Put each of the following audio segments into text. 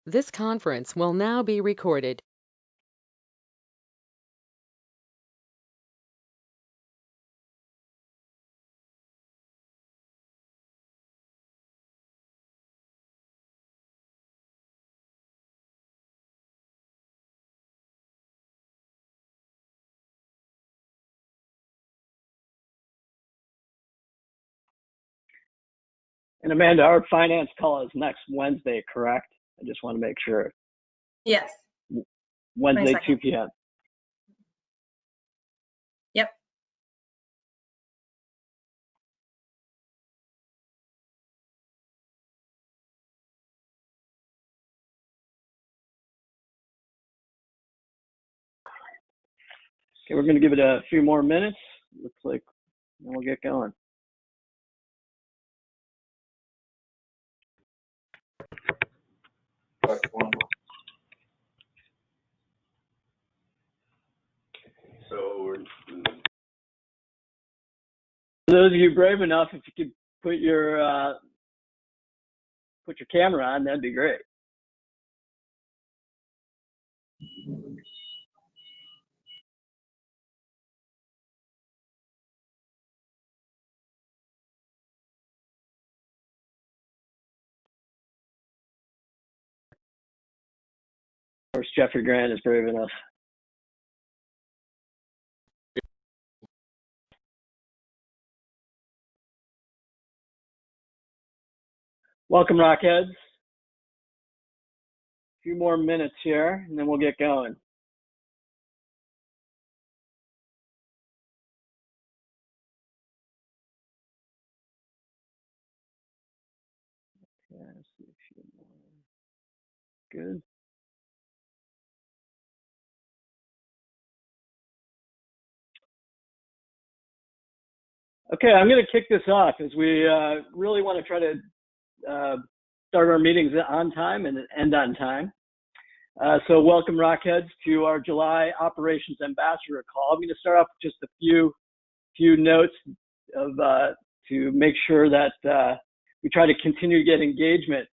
This conference will now be recorded. And Amanda, our finance call is next Wednesday, correct? I just want to make sure. Yes. Wednesday, 2 p.m. Yep. Okay, we're going to give it a few more minutes. Looks like then we'll get going. For those of you brave enough, if you could put your camera on, that'd be great. Of course, Jeffrey Grant is brave enough. Welcome, Rockheads. A few more minutes here, and then we'll get going. Yeah, let's see a few more. Good. Okay, I'm going to kick this off as we really want to try to start our meetings on time and end on time. So welcome, Rockheads, to our July Operations Ambassador call. I'm going to start off with just a few notes of to make sure that we try to continue to get engagement.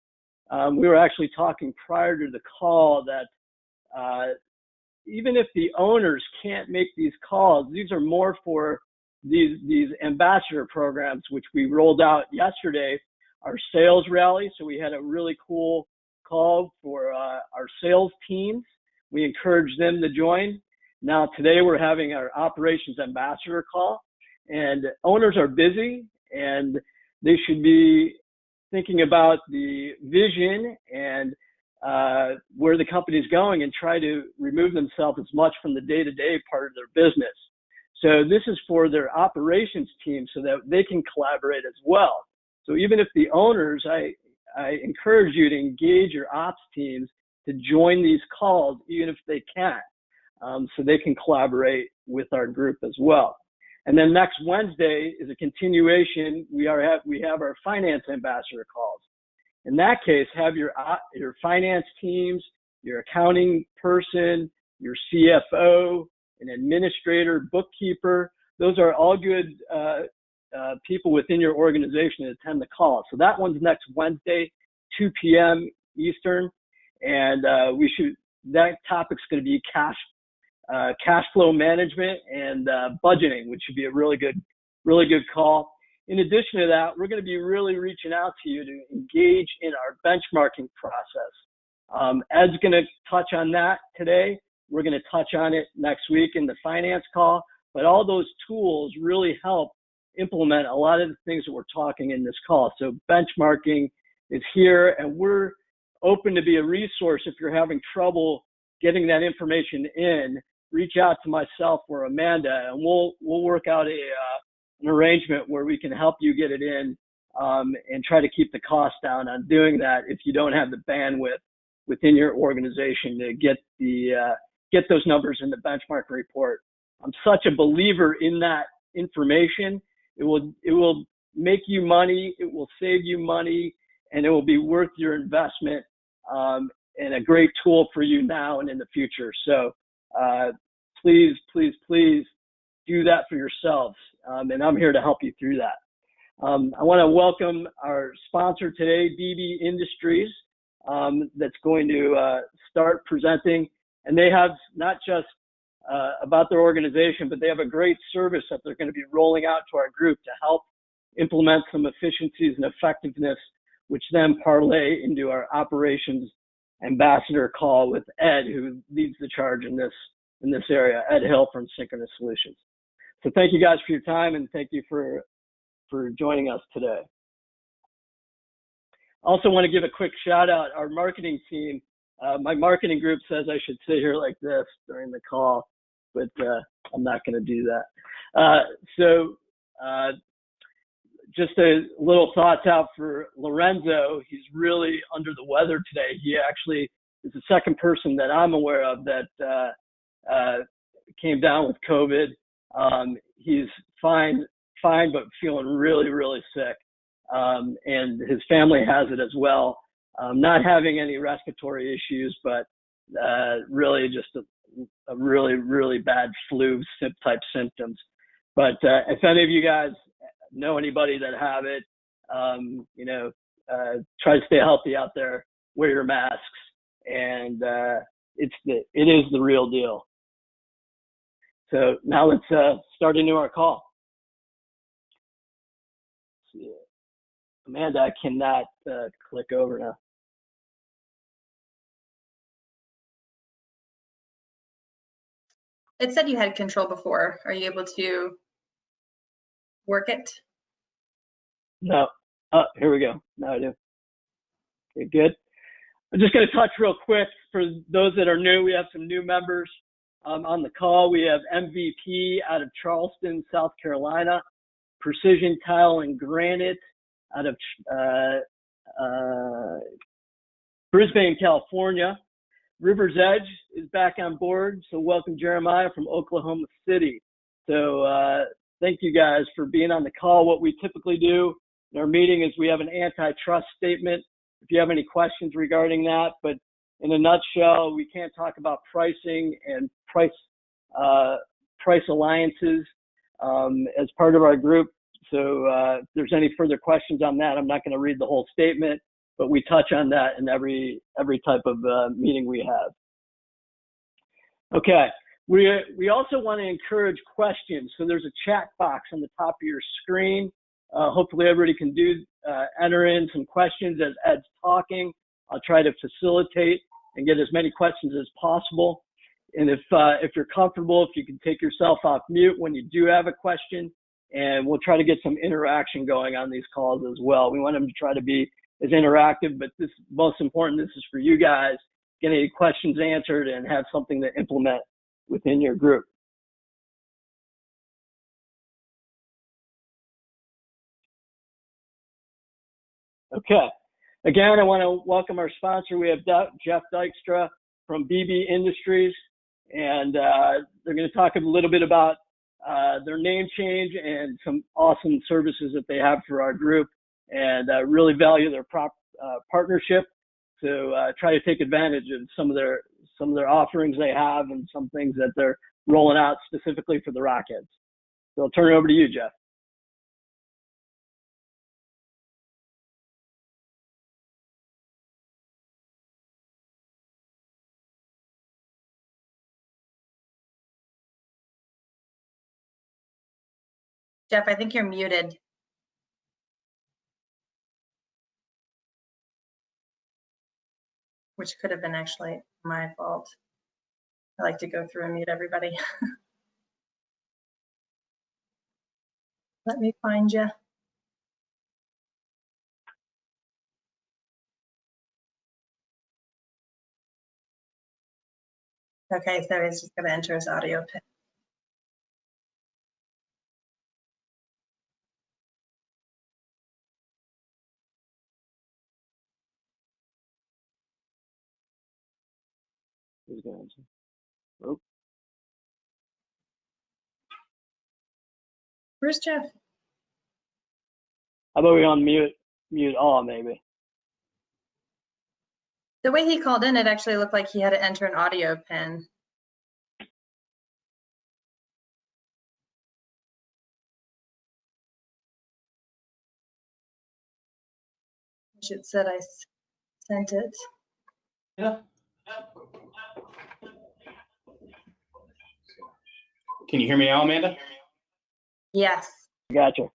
We were actually talking prior to the call that even if the owners can't make these calls, these are more for these ambassador programs, which we rolled out yesterday, our sales rally. So we had a really cool call for our sales teams. We encouraged them to join. Now today we're having our operations ambassador call, and owners are busy and they should be thinking about the vision and where the company's going and try to remove themselves as much from the day-to-day part of their business. So this is for their operations team so that they can collaborate as well. So even if the owners, I encourage you to engage your ops teams to join these calls, even if they can't, so they can collaborate with our group as well. And then next Wednesday is a continuation. We have our finance ambassador calls. In that case, have your finance teams, your accounting person, your CFO, an administrator, bookkeeper. Those are all good people within your organization to attend the call. So that one's next Wednesday, 2 p.m. Eastern, and that topic's going to be cash flow management and budgeting, which should be a really good call. In addition to that, we're going to be really reaching out to you to engage in our benchmarking process. Ed's going to touch on that today. We're going to touch on it next week in the finance call, but all those tools really help implement a lot of the things that we're talking in this call. So benchmarking is here, and we're open to be a resource. If you're having trouble getting that information in, reach out to myself or Amanda, and we'll work out an arrangement where we can help you get it in and try to keep the cost down on doing that if you don't have the bandwidth within your organization to get those numbers in the benchmark report. I'm such a believer in that information. It will make you money, it will save you money, and it will be worth your investment and a great tool for you now and in the future. So please do that for yourselves, and I'm here to help you through that. I want to welcome our sponsor today, BB Industries. that's going to start presenting. And they have not just about their organization, but they have a great service that they're going to be rolling out to our group to help implement some efficiencies and effectiveness, which then parlay into our operations ambassador call with Ed, who leads the charge in this area, Ed Hill from Synchronous Solutions. So thank you guys for your time, and thank you for joining us today. Also want to give a quick shout out our marketing team. My marketing group says I should sit here like this during the call, but I'm not going to do that. Just a little thoughts out for Lorenzo. He's really under the weather today. He actually is the second person that I'm aware of that came down with COVID. He's fine, but feeling really, really sick. And his family has it as well. Not having any respiratory issues, but really just a really, really bad flu type symptoms. But if any of you guys know anybody that have it, try to stay healthy out there, wear your masks, and it is the real deal. So now let's start into our call. Amanda, I cannot click over now. It said you had control before. Are you able to work it? No. Oh, here we go. Now I do. Okay, good. I'm just going to touch real quick for those that are new. We have some new members on the call. We have MVP out of Charleston, South Carolina, Precision Tile and Granite out of Brisbane, California. River's Edge is back on board, so welcome Jeremiah from Oklahoma City. So thank you guys for being on the call. What we typically do in our meeting is we have an antitrust statement. If you have any questions regarding that, but in a nutshell, we can't talk about pricing and price alliances as part of our group. So if there's any further questions on that, I'm not going to read the whole statement, but we touch on that in every type of meeting we have. Okay, we also want to encourage questions. So there's a chat box on the top of your screen. Hopefully everybody can enter in some questions as Ed's talking. I'll try to facilitate and get as many questions as possible. And if you're comfortable, if you can take yourself off mute when you do have a question, and we'll try to get some interaction going on these calls as well. We want them to try to be as interactive, but this most important, this is for you guys, get any questions answered and have something to implement within your group. Okay. Again, I want to welcome our sponsor. We have Jeff Dykstra from BB Industries, and they're going to talk a little bit about their name change and some awesome services that they have for our group, and really value their partnership to try to take advantage of some of their offerings they have and some things that they're rolling out specifically for the Rockheads. So I'll turn it over to you, Jeff. Jeff, I think you're muted. Which could have been actually my fault. I like to go through and mute everybody. Let me find you. Okay, so he's just going to enter his audio pin. Who's going to answer? Oh. Where's Jeff? How about we on mute all maybe? The way he called in, it actually looked like he had to enter an audio pin. It said I sent it. Yeah. Can you hear me now, Amanda? Yes. Gotcha.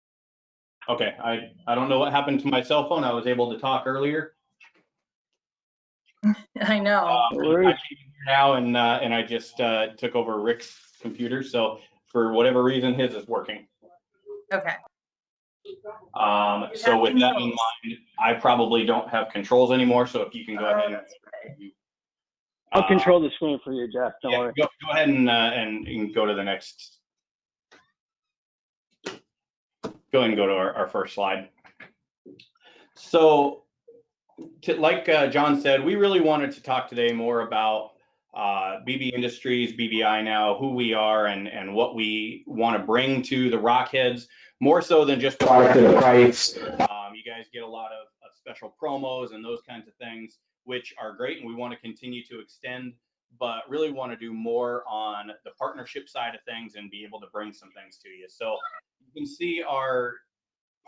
Okay, I don't know what happened to my cell phone. I was able to talk earlier. I know. No I worries. came in here now and I just took over Rick's computer. So for whatever reason, his is working. Okay. So with that in Controls. mind, I probably don't have controls anymore. So if you can go Oh, ahead that's right. and I'll control the screen for you, Jeff. Don't yeah, worry. go ahead and go to the next. Go ahead and go to our first slide. So like John said, we really wanted to talk today more about BB Industries, BBI now, who we are and what we want to bring to the Rockheads, more so than just product at a price. You guys get a lot of special promos and those kinds of things, which are great, and we want to continue to extend, but really want to do more on the partnership side of things and be able to bring some things to you. So you can see our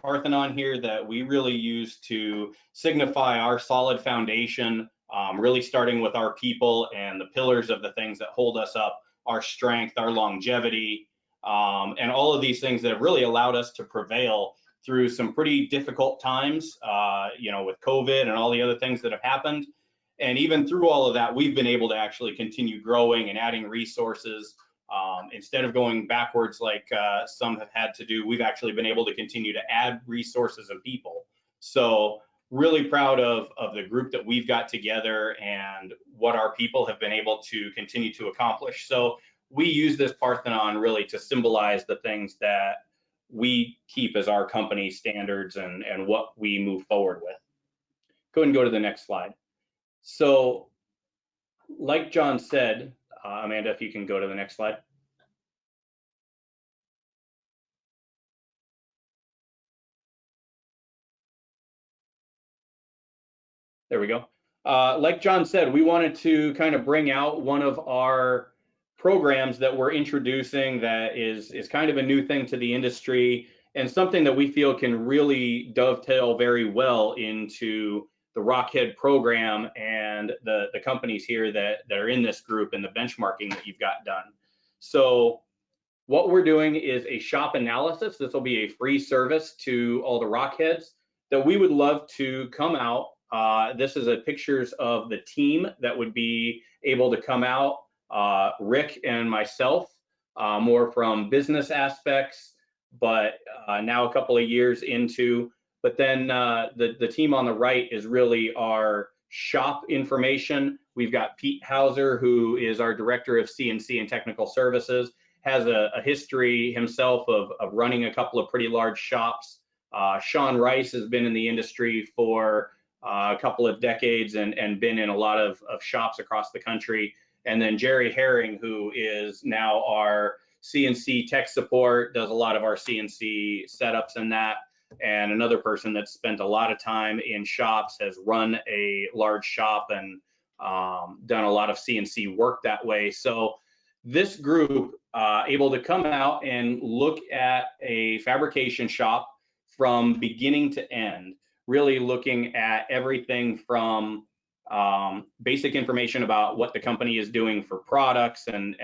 Parthenon here that we really use to signify our solid foundation, really starting with our people and the pillars of the things that hold us up, our strength, our longevity, and all of these things that have really allowed us to prevail through some pretty difficult times, with COVID and all the other things that have happened. And even through all of that, we've been able to actually continue growing and adding resources. Instead of going backwards like some have had to do, we've actually been able to continue to add resources and people. So really proud of the group that we've got together and what our people have been able to continue to accomplish. So we use this Parthenon really to symbolize the things that we keep as our company standards and what we move forward with. Go ahead and go to the next slide. So like John said, Amanda, if you can go to the next slide. There we go. Like John said, we wanted to kind of bring out one of our programs that we're introducing that is kind of a new thing to the industry and something that we feel can really dovetail very well into the Rockhead program and the companies here that are in this group and the benchmarking that you've got done. So what we're doing is a shop analysis. This will be a free service to all the Rockheads that we would love to come out. This is pictures of the team that would be able to come out, Rick and myself, more from business aspects, but now a couple of years into. But then the team on the right is really our shop information. We've got Pete Hauser, who is our director of CNC and technical services, has a history himself of running a couple of pretty large shops. Sean Rice has been in the industry for a couple of decades and been in a lot of shops across the country. And then Jerry Herring, who is now our CNC tech support, does a lot of our CNC setups and that. And another person that's spent a lot of time in shops, has run a large shop and done a lot of CNC work that way. So this group able to come out and look at a fabrication shop from beginning to end, really looking at everything from basic information about what the company is doing for products and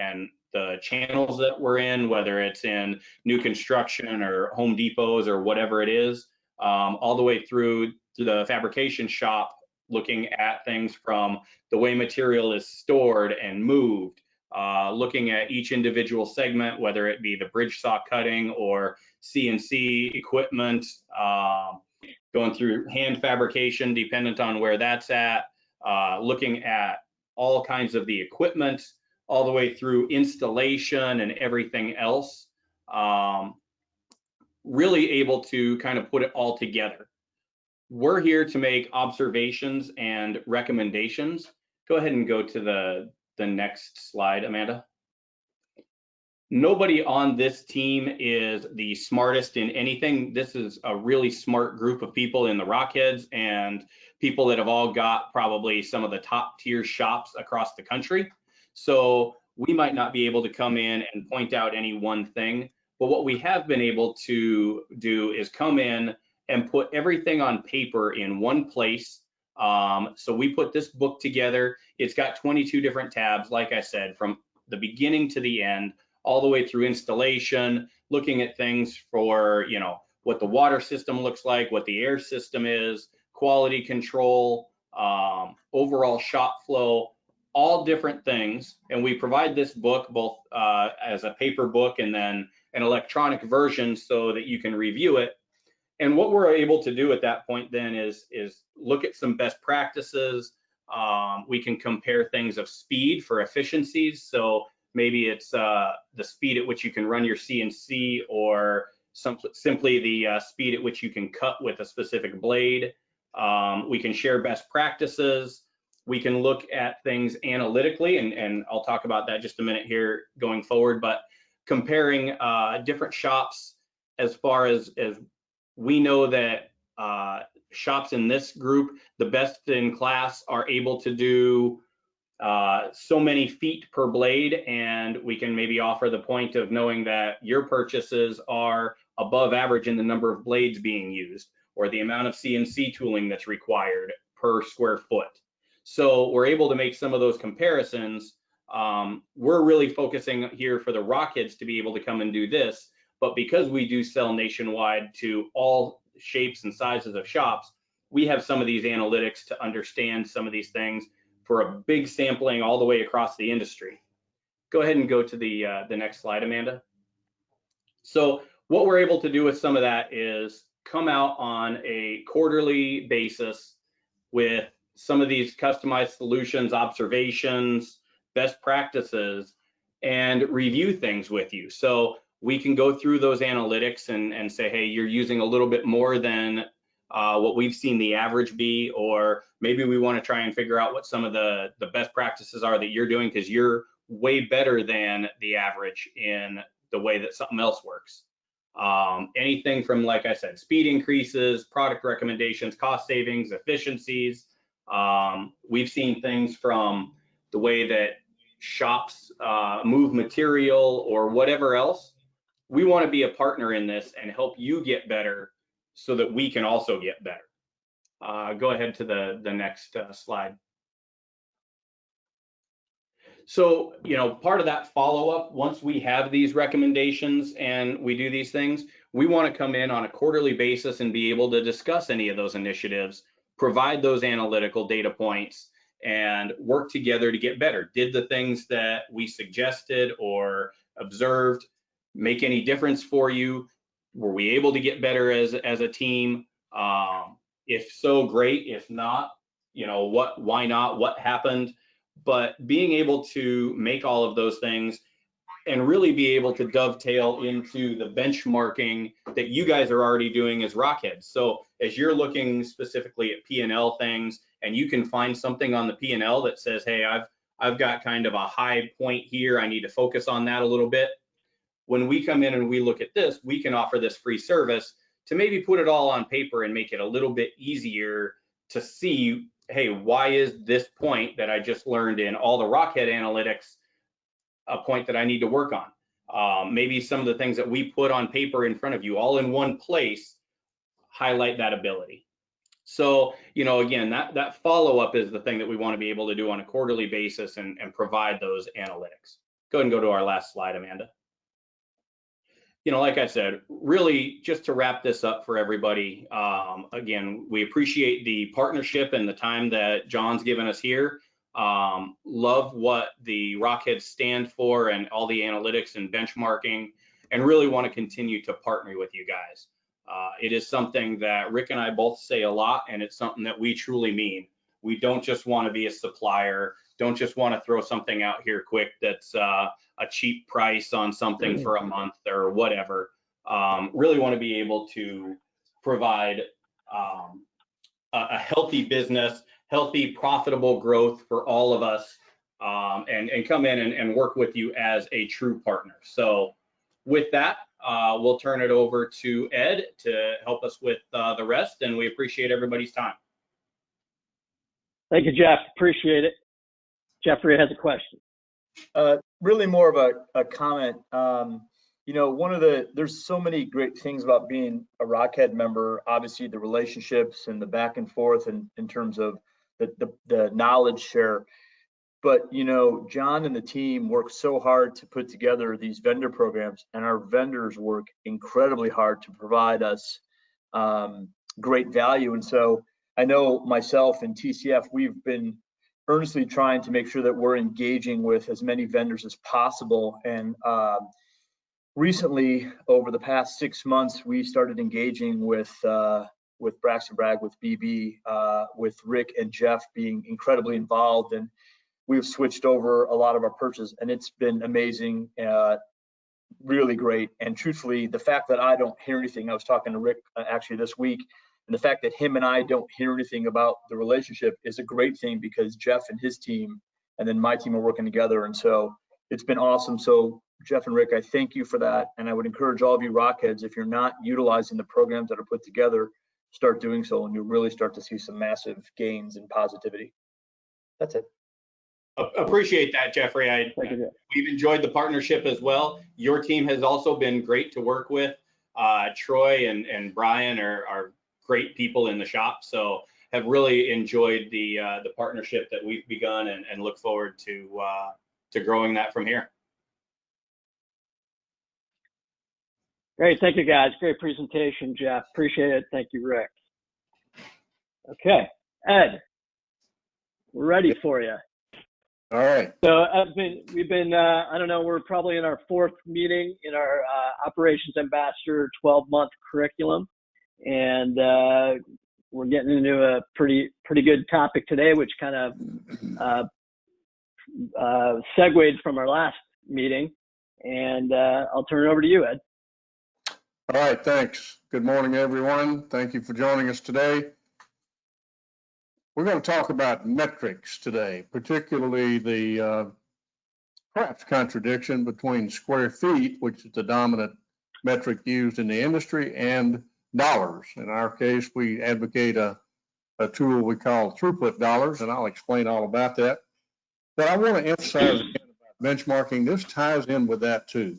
the channels that we're in, whether it's in new construction or Home Depots or whatever it is, all the way through to the fabrication shop, looking at things from the way material is stored and moved, looking at each individual segment, whether it be the bridge saw cutting or CNC equipment, going through hand fabrication, dependent on where that's at, looking at all kinds of the equipment, all the way through installation and everything else. Really able to kind of put it all together. We're here to make observations and recommendations. Go ahead and go to the next slide, Amanda. Nobody on this team is the smartest in anything. This is a really smart group of people in the Rockheads and people that have all got probably some of the top tier shops across the country. So we might not be able to come in and point out any one thing, but what we have been able to do is come in and put everything on paper in one place, So we put this book together. It's got 22 different tabs, like I said, from the beginning to the end, all the way through installation, looking at things for, what the water system looks like, what the air system is, quality control, overall shop flow, all different things. And we provide this book both as a paper book and then an electronic version so that you can review it. And what we're able to do at that point then is look at some best practices. We can compare things of speed for efficiencies. So maybe it's the speed at which you can run your CNC, or simply the speed at which you can cut with a specific blade. We can share best practices. We can look at things analytically, and I'll talk about that just a minute here going forward, but comparing different shops as far as we know that shops in this group, the best in class, are able to do so many feet per blade, and we can maybe offer the point of knowing that your purchases are above average in the number of blades being used or the amount of CNC tooling that's required per square foot. So we're able to make some of those comparisons. We're really focusing here for the Rockheads to be able to come and do this, but because we do sell nationwide to all shapes and sizes of shops, we have some of these analytics to understand some of these things for a big sampling all the way across the industry. Go ahead and go to the next slide, Amanda. So what we're able to do with some of that is come out on a quarterly basis with some of these customized solutions, observations, best practices, and review things with you. So we can go through those analytics and say, hey, you're using a little bit more than what we've seen the average be, or maybe we want to try and figure out what some of the best practices are that you're doing because you're way better than the average in the way that something else works. Anything from, like I said, speed increases, product recommendations, cost savings, efficiencies. We've seen things from the way that shops move material or whatever else. We want to be a partner in this and help you get better so that we can also get better. Go ahead to the next slide. So, part of that follow-up, once we have these recommendations and we do these things, we want to come in on a quarterly basis and be able to discuss any of those initiatives, provide those analytical data points, and work together to get better. Did the things that we suggested or observed make any difference for you? Were we able to get better as a team? If so, great. If not, why not? What happened? But being able to make all of those things and really be able to dovetail into the benchmarking that you guys are already doing as Rockheads. So as you're looking specifically at P&L things, and you can find something on the P&L that says, hey, I've got kind of a high point here, I need to focus on that a little bit. When we come in and we look at this, we can offer this free service to maybe put it all on paper and make it a little bit easier to see, hey, why is this point that I just learned in all the Rockhead analytics a point that I need to work on? Maybe some of the things that we put on paper in front of you all in one place highlight that ability. So, again, that follow-up is the thing that we want to be able to do on a quarterly basis and provide those analytics. Go ahead and go to our last slide, Amanda. Like I said, really just to wrap this up for everybody, again, we appreciate the partnership and the time that John's given us here. Love what the Rockheads stand for and all the analytics and benchmarking, and really want to continue to partner with you guys. It is something that Rick and I both say a lot, and it's something that we truly mean. We don't just want to be a supplier, don't just want to throw something out here quick that's a cheap price on something for a month or whatever. Really want to be able to provide a healthy business, healthy, profitable growth for all of us, and come in and work with you as a true partner. So with that, we'll turn it over to Ed to help us with the rest, and we appreciate everybody's time. Thank you, Jeff. Appreciate it. Jeffrey has a question. Really more of a comment. There's so many great things about being a Rockhead member. Obviously, the relationships and the back and forth in terms of the knowledge share. But, you know, John and the team work so hard to put together these vendor programs, and our vendors work incredibly hard to provide us great value. And so I know myself and TCF, we've been earnestly trying to make sure that we're engaging with as many vendors as possible. And recently, over the past 6 months, we started engaging with Braxton Bragg, with BB, with Rick and Jeff being incredibly involved, and we've switched over a lot of our purchases, and it's been amazing, really great. And truthfully, the fact that I don't hear anything, I was talking to Rick actually this week, and the fact that him and I don't hear anything about the relationship is a great thing, because Jeff and his team and then my team are working together. And so it's been awesome. So Jeff and Rick, I thank you for that. And I would encourage all of you Rockheads, if you're not utilizing the programs that are put together, start doing so, and you'll really start to see some massive gains in positivity. That's it. Appreciate that, Jeffrey. We've enjoyed the partnership as well. Your team has also been great to work with. Troy and Brian are great people in the shop, so have really enjoyed the partnership that we've begun, and look forward to growing that from here. Great, thank you guys. Great presentation, Jeff. Appreciate it. Thank you, Rick. Okay, Ed, we're ready for you. All right. So we've been, I don't know, we're probably in our 4th meeting in our Operations Ambassador 12-month curriculum. And we're getting into a pretty good topic today, which kind of segued from our last meeting. And I'll turn it over to you, Ed. All right, thanks. Good morning, everyone. Thank you for joining us today. We're going to talk about metrics today, particularly the perhaps contradiction between square feet, which is the dominant metric used in the industry, and dollars. In our case, we advocate a tool we call throughput dollars, and I'll explain all about that. But I want to emphasize again about benchmarking. This ties in with that too.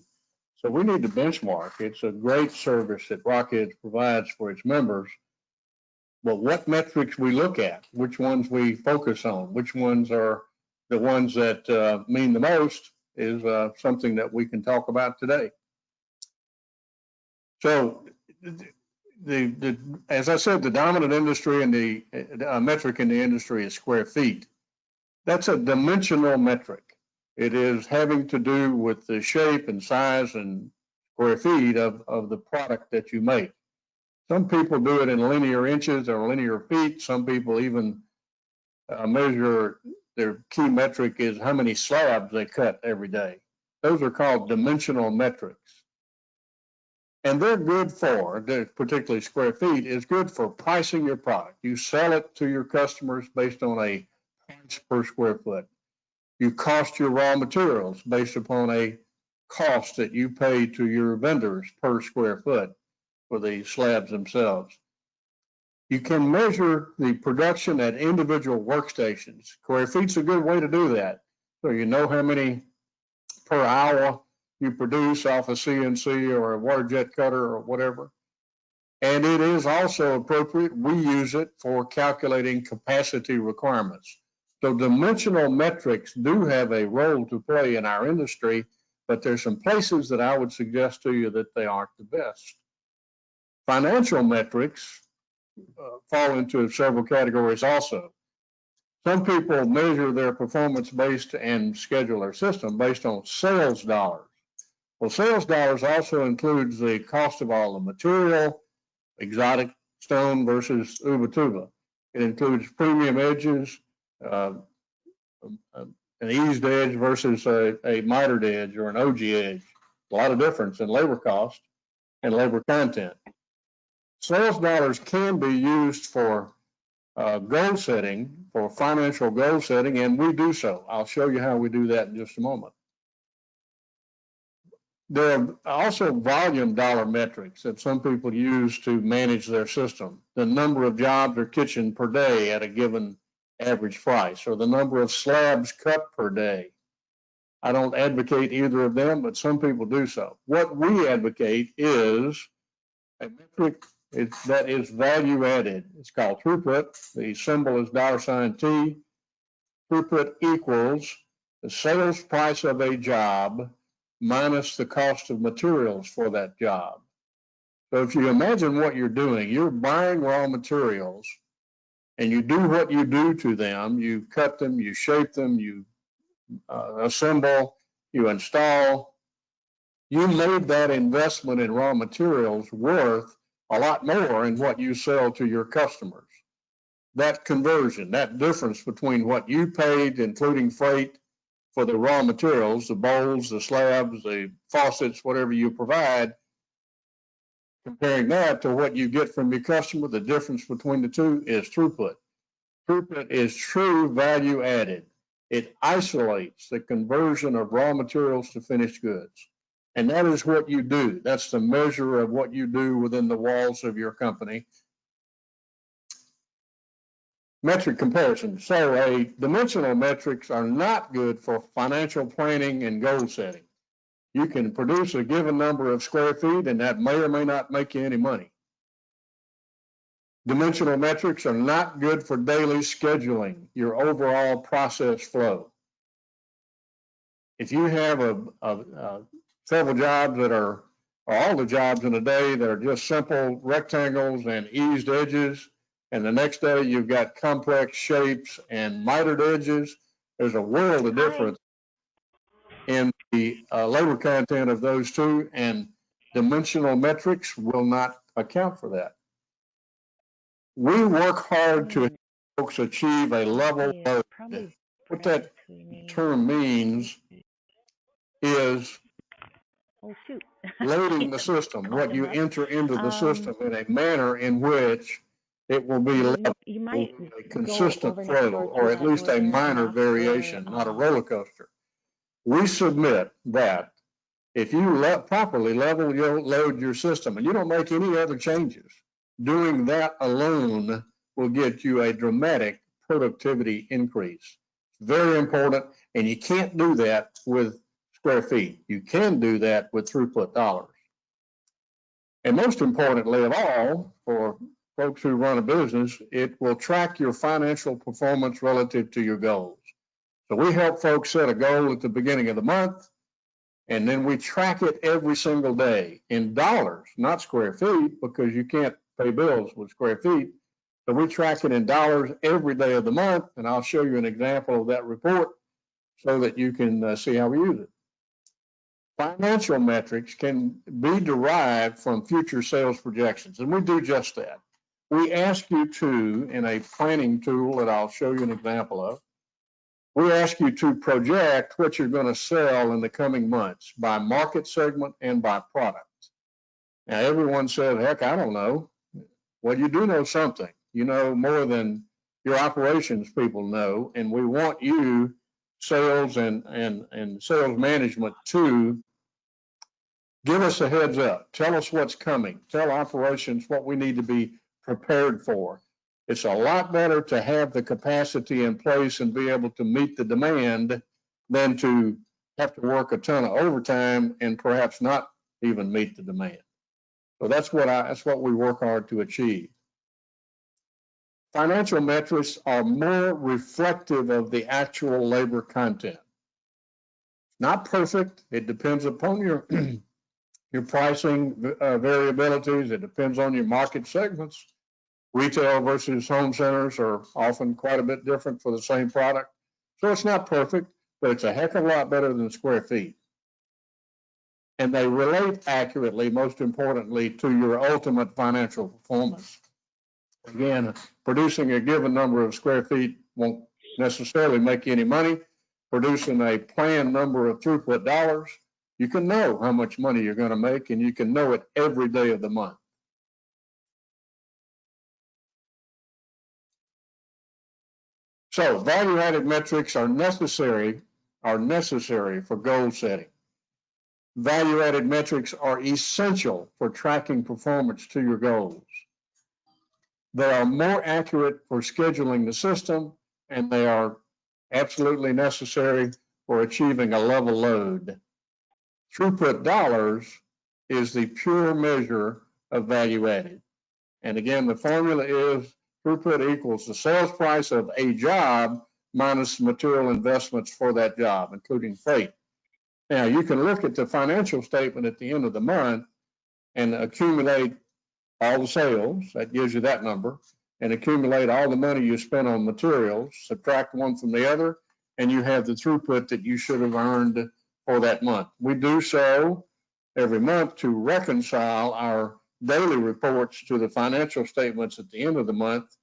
So we need to benchmark. It's a great service that Rockheads provides for its members. But what metrics we look at, which ones we focus on, which ones are the ones that mean the most, is something that we can talk about today. So as I said, the dominant industry and the metric in the industry is square feet. That's a dimensional metric. It is having to do with the shape and size and square feet of the product that you make. Some people do it in linear inches or linear feet. Some people even measure, their key metric is how many slabs they cut every day. Those are called dimensional metrics. And they're good for, particularly square feet, is good for pricing your product. You sell it to your customers based on a price per square foot. You cost your raw materials based upon a cost that you pay to your vendors per square foot for the slabs themselves. You can measure the production at individual workstations. Square feet's a good way to do that. So you know how many per hour you produce off a CNC or a water jet cutter or whatever. And it is also appropriate. We use it for calculating capacity requirements. So dimensional metrics do have a role to play in our industry, but there's some places that I would suggest to you that they aren't the best. Financial metrics fall into several categories also. Some people measure their performance based and schedule their system based on sales dollars. Well, sales dollars also includes the cost of all the material, exotic stone versus ubatuba. It includes premium edges, an eased edge versus a mitered edge or an OG edge. A lot of difference in labor cost and labor content. Sales dollars can be used for goal setting, for financial goal setting, and we do so. I'll show you how we do that in just a moment. There are also volume dollar metrics that some people use to manage their system. The number of jobs or kitchen per day at a given average price, or the number of slabs cut per day. I don't advocate either of them, but some people do so. What we advocate is a metric that is value added. It's called throughput. The symbol is $T. Throughput equals the sales price of a job minus the cost of materials for that job. So if you imagine what you're doing, you're buying raw materials and you do what you do to them. You cut them, you shape them, you assemble, you install. You made that investment in raw materials worth a lot more in what you sell to your customers. That conversion, that difference between what you paid, including freight, for the raw materials, the bowls, the slabs, the faucets, whatever you provide, comparing that to what you get from your customer, the difference between the two is throughput. Throughput is true value added. It isolates the conversion of raw materials to finished goods. And that is what you do. That's the measure of what you do within the walls of your company. Metric comparison. So dimensional metrics are not good for financial planning and goal setting. You can produce a given number of square feet and that may or may not make you any money. Dimensional metrics are not good for daily scheduling your overall process flow. If you have several jobs that are, or all the jobs in a day that are just simple rectangles and eased edges, and the next day you've got complex shapes and mitered edges, there's a world of difference in the labor content of those two, and dimensional metrics will not account for that. We work hard to help folks achieve a level load. What that term means is loading the system, what you enter into the system in a manner in which it will be level, a consistent flow, or at least a minor variation, not a roller coaster. We submit that if you properly load your system and you don't make any other changes, doing that alone will get you a dramatic productivity increase. Very important, and you can't do that with square feet. You can do that with throughput dollars. And most importantly of all, for folks who run a business, it will track your financial performance relative to your goals. So we help folks set a goal at the beginning of the month, and then we track it every single day in dollars, not square feet, because you can't pay bills with square feet. So we track it in dollars every day of the month, and I'll show you an example of that report so that you can see how we use it. Financial metrics can be derived from future sales projections, and we do just that. We ask you to, in a planning tool that I'll show you an example of, we ask you to project what you're going to sell in the coming months by market segment and by product. Now, everyone said, heck, I don't know. Well, you do know something. You know more than your operations people know, and we want you, sales and sales management, to give us a heads up. Tell us what's coming. Tell operations what we need to be prepared for. It's a lot better to have the capacity in place and be able to meet the demand than to have to work a ton of overtime and perhaps not even meet the demand. So that's what we work hard to achieve. Financial metrics are more reflective of the actual labor content. Not perfect. It depends upon your your pricing variabilities. It depends on your market segments. Retail versus home centers are often quite a bit different for the same product. So it's not perfect, but it's a heck of a lot better than square feet. And they relate accurately, most importantly, to your ultimate financial performance. Again, producing a given number of square feet won't necessarily make you any money. Producing a planned number of throughput dollars, you can know how much money you're going to make, and you can know it every day of the month. So value-added metrics are necessary for goal setting. Value-added metrics are essential for tracking performance to your goals. They are more accurate for scheduling the system, and they are absolutely necessary for achieving a level load. Throughput dollars is the pure measure of value added. And again, the formula is throughput equals the sales price of a job minus material investments for that job, including freight. Now, you can look at the financial statement at the end of the month and accumulate all the sales, that gives you that number, and accumulate all the money you spent on materials, subtract one from the other, and you have the throughput that you should have earned for that month. We do so every month to reconcile our daily reports to the financial statements at the end of the month.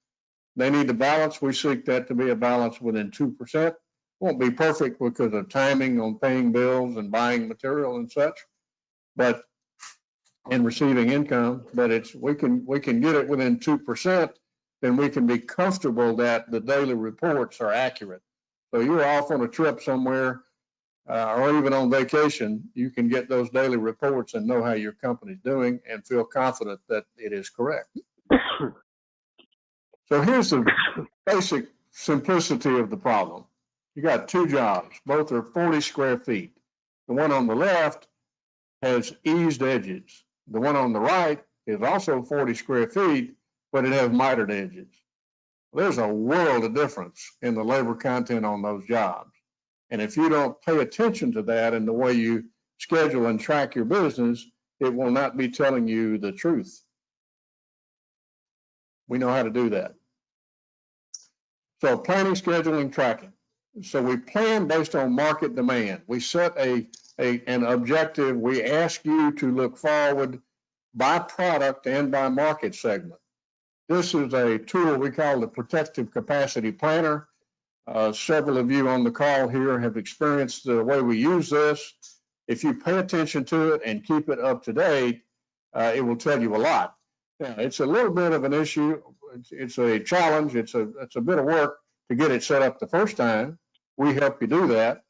They need to balance. We seek that to be a balance within 2%. Won't be perfect because of timing on paying bills and buying material and such, but and receiving income, but we can get it within 2%, then we can be comfortable that the daily reports are accurate. So you're off on a trip somewhere or even on vacation, you can get those daily reports and know how your company's doing and feel confident that it is correct. So here's the basic simplicity of the problem. You got two jobs, both are 40 square feet. The one on the left has eased edges. The one on the right is also 40 square feet, but it has mitered edges. There's a world of difference in the labor content on those jobs. And if you don't pay attention to that in the way you schedule and track your business, it will not be telling you the truth. We know how to do that. So planning, scheduling, tracking. So we plan based on market demand. We set an objective. We ask you to look forward by product and by market segment. This is a tool we call the Protective Capacity Planner. Several of you on the call here have experienced the way we use this. If you pay attention to it and keep it up to date, it will tell you a lot. Now, it's a little bit of an issue. It's a challenge. It's a bit of work to get it set up the first time. We help you do that.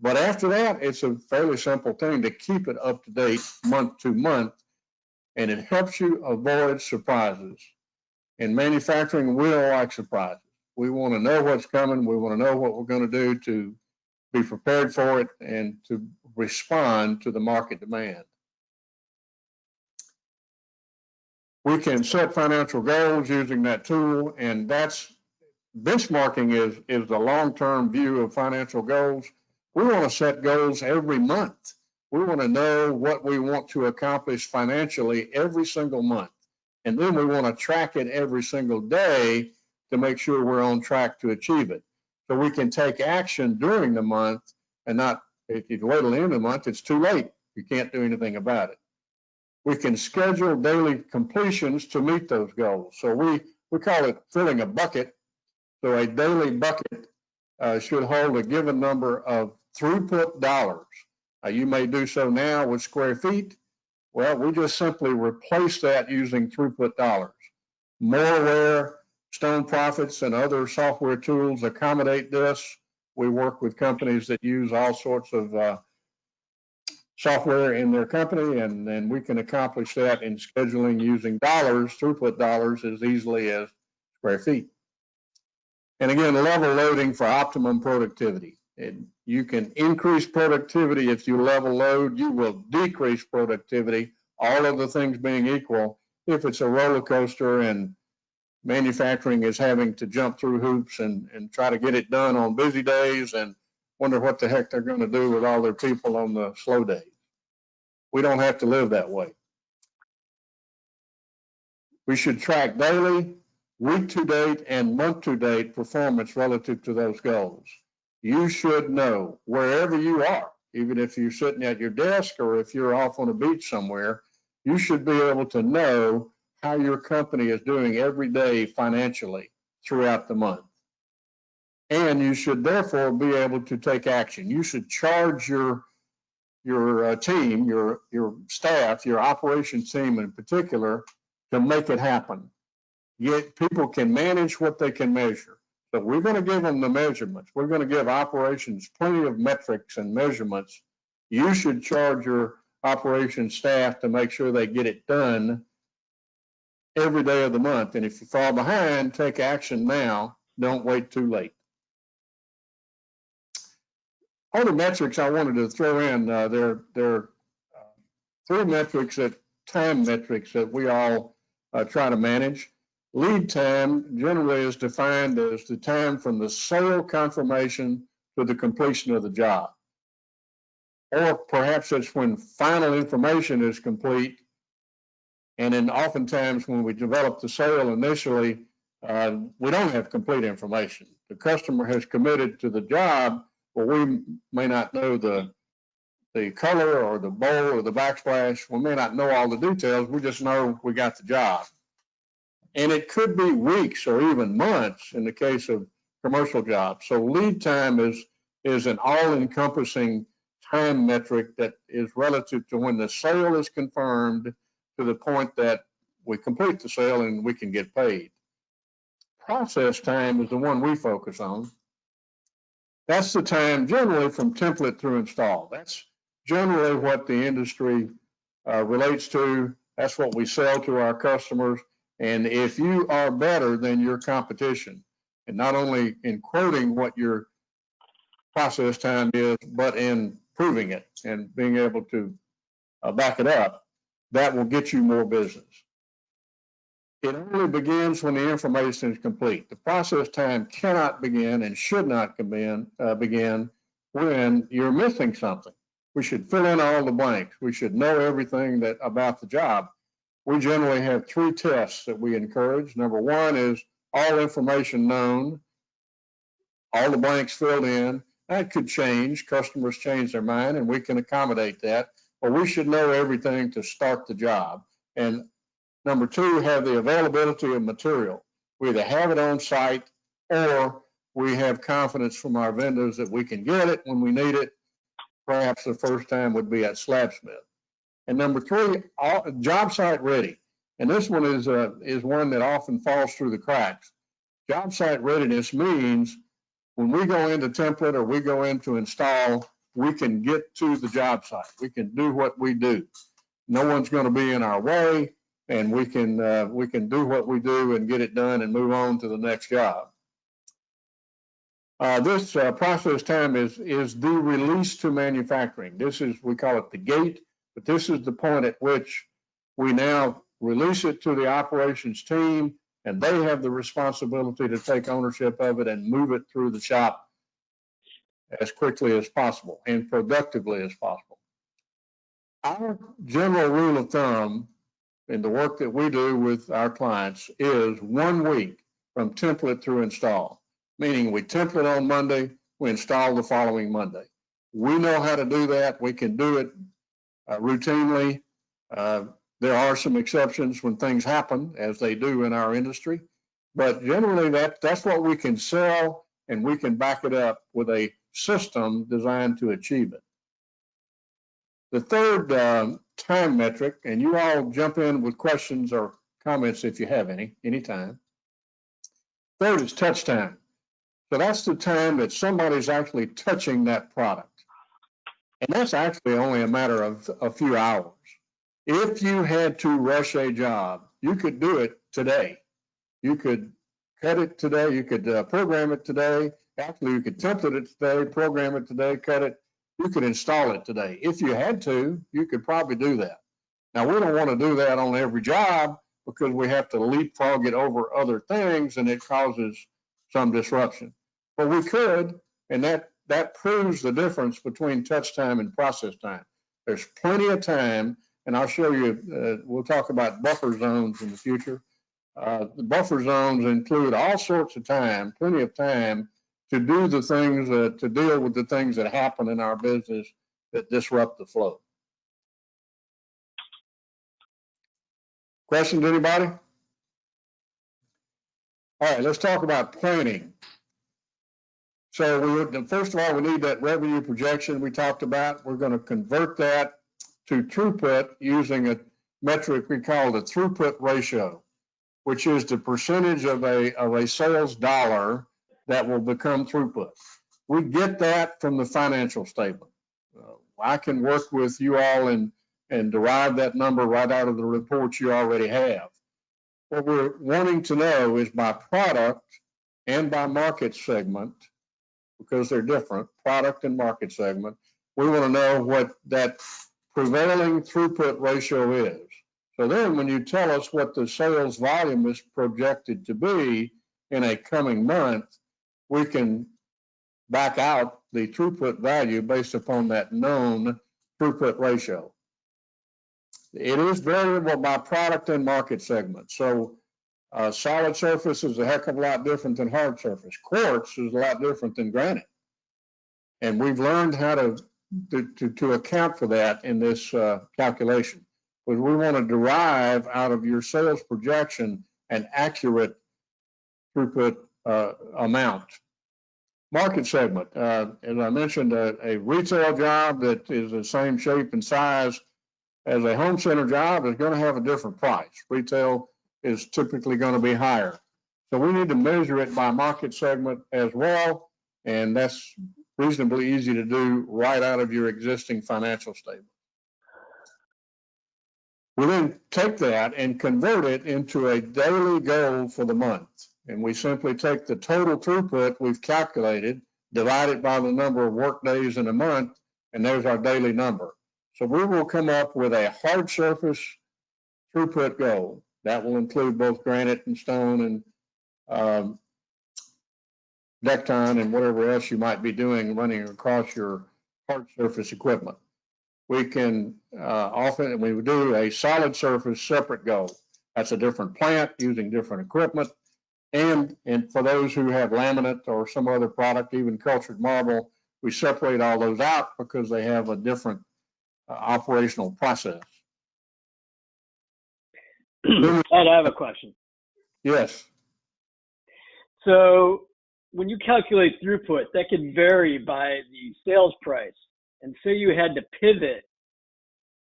But after that, it's a fairly simple thing to keep it up to date month to month, and it helps you avoid surprises. In manufacturing, we don't like surprises. We want to know what's coming. We want to know what we're going to do to be prepared for it and to respond to the market demand. We can set financial goals using that tool, and that's benchmarking is the long-term view of financial goals. We want to set goals every month. We want to know what we want to accomplish financially every single month. And then we want to track it every single day to make sure we're on track to achieve it. So we can take action during the month and not, if you wait till the end of the month, it's too late. You can't do anything about it. We can schedule daily completions to meet those goals. So we call it filling a bucket. So a daily bucket should hold a given number of throughput dollars. You may do so now with square feet. Well, we just simply replace that using throughput dollars. Moreware, Stone Profits, and other software tools accommodate this. We work with companies that use all sorts of software in their company, and then we can accomplish that in scheduling using dollars, throughput dollars, as easily as square feet. And again, level loading for optimum productivity. You can increase productivity if you level load. You will decrease productivity, all of the things being equal, if it's a roller coaster and manufacturing is having to jump through hoops and try to get it done on busy days and wonder what the heck they're going to do with all their people on the slow days. We don't have to live that way. We should track daily, week to date, and month to date performance relative to those goals. You should know wherever you are, even if you're sitting at your desk or if you're off on a beach somewhere, you should be able to know how your company is doing every day financially throughout the month. And you should therefore be able to take action. You should charge your team, your staff, your operations team in particular, to make it happen. Yet people can manage what they can measure. So we're going to give them the measurements. We're going to give operations plenty of metrics and measurements. You should charge your operations staff to make sure they get it done every day of the month. And if you fall behind, take action now. Don't wait too late. Other metrics I wanted to throw in, there are three metrics, time metrics that we all try to manage. Lead time generally is defined as the time from the sale confirmation to the completion of the job. Or perhaps it's when final information is complete. And then oftentimes when we develop the sale initially, we don't have complete information. The customer has committed to the job, but we may not know the color or the bowl or the backsplash. We may not know all the details. We just know we got the job. And it could be weeks or even months in the case of commercial jobs. So lead time is an all-encompassing time metric that is relative to when the sale is confirmed to the point that we complete the sale and we can get paid. Process time is the one we focus on. That's the time generally from template through install. That's generally what the industry relates to. That's what we sell to our customers. And if you are better than your competition, and not only in quoting what your process time is, but in proving it and being able to back it up, that will get you more business. It only begins when the information is complete. The process time cannot begin and should not begin when you're missing something. We should fill in all the blanks. We should know everything about the job. We generally have 3 tests that we encourage. Number 1 is all information known, all the blanks filled in. That could change. Customers change their mind, and we can accommodate that. But we should know everything to start the job. And number 2, have the availability of material. We either have it on site or we have confidence from our vendors that we can get it when we need it. Perhaps the first time would be at Slabsmith. And number 3, job site ready. And this one is one that often falls through the cracks. Job site readiness means when we go into template or we go into install, we can get to the job site. We can do what we do. No one's going to be in our way, and we can do what we do and get it done and move on to the next job. This process time is the release to manufacturing. We call it the gate, but this is the point at which we now release it to the operations team, and they have the responsibility to take ownership of it and move it through the shop as quickly as possible and productively as possible. Our general rule of thumb in the work that we do with our clients is 1 week from template through install, meaning we template on Monday, we install the following Monday. We know how to do that. We can do it routinely. There are some exceptions when things happen, as they do in our industry, but generally that's what we can sell, and we can back it up with a system designed to achieve it. The third time metric, and you all jump in with questions or comments if you have anytime. Third is touch time. So that's the time that somebody's actually touching that product. And that's actually only a matter of a few hours. If you had to rush a job, you could do it today. You could cut it today. You could program it today. Actually, you could template it today, program it today, cut it. You could install it today. If you had to, you could probably do that. Now, we don't want to do that on every job because we have to leapfrog it over other things, and it causes some disruption. But we could, and that proves the difference between touch time and process time. There's plenty of time, and I'll show you, we'll talk about buffer zones in the future. The buffer zones include all sorts of time, plenty of time to do the things, to deal with the things that happen in our business that disrupt the flow. Questions, anybody? All right, let's talk about planning. So first of all, we need that revenue projection we talked about. We're going to convert that to throughput using a metric we call the throughput ratio, which is the percentage of a sales dollar that will become throughput. We get that from the financial statement. I can work with you all and derive that number right out of the reports you already have. What we're wanting to know is by product and by market segment, because they're different, product and market segment. We want to know what that prevailing throughput ratio is. So then when you tell us what the sales volume is projected to be in a coming month, we can back out the throughput value based upon that known throughput ratio. It is variable by product and market segment. So solid surface is a heck of a lot different than hard surface. Quartz is a lot different than granite. And we've learned how to account for that in this calculation. But we want to derive out of your sales projection an accurate throughput amount. Market segment, as I mentioned, a retail job that is the same shape and size as a home center job is going to have a different price. Retail is typically going to be higher. So we need to measure it by market segment as well, and that's reasonably easy to do right out of your existing financial statement. We then take that and convert it into a daily goal for the month. And we simply take the total throughput we've calculated, divide it by the number of work days in a month, and there's our daily number. So we will come up with a hard surface throughput goal. That will include both granite and stone and dectine and whatever else you might be doing running across your hard surface equipment. We can often, we would do a solid surface separate goal. That's a different plant using different equipment. And for those who have laminate or some other product, even cultured marble, we separate all those out because they have a different operational process. Ed, I have a question. Yes. So when you calculate throughput, that can vary by the sales price. And say you had to pivot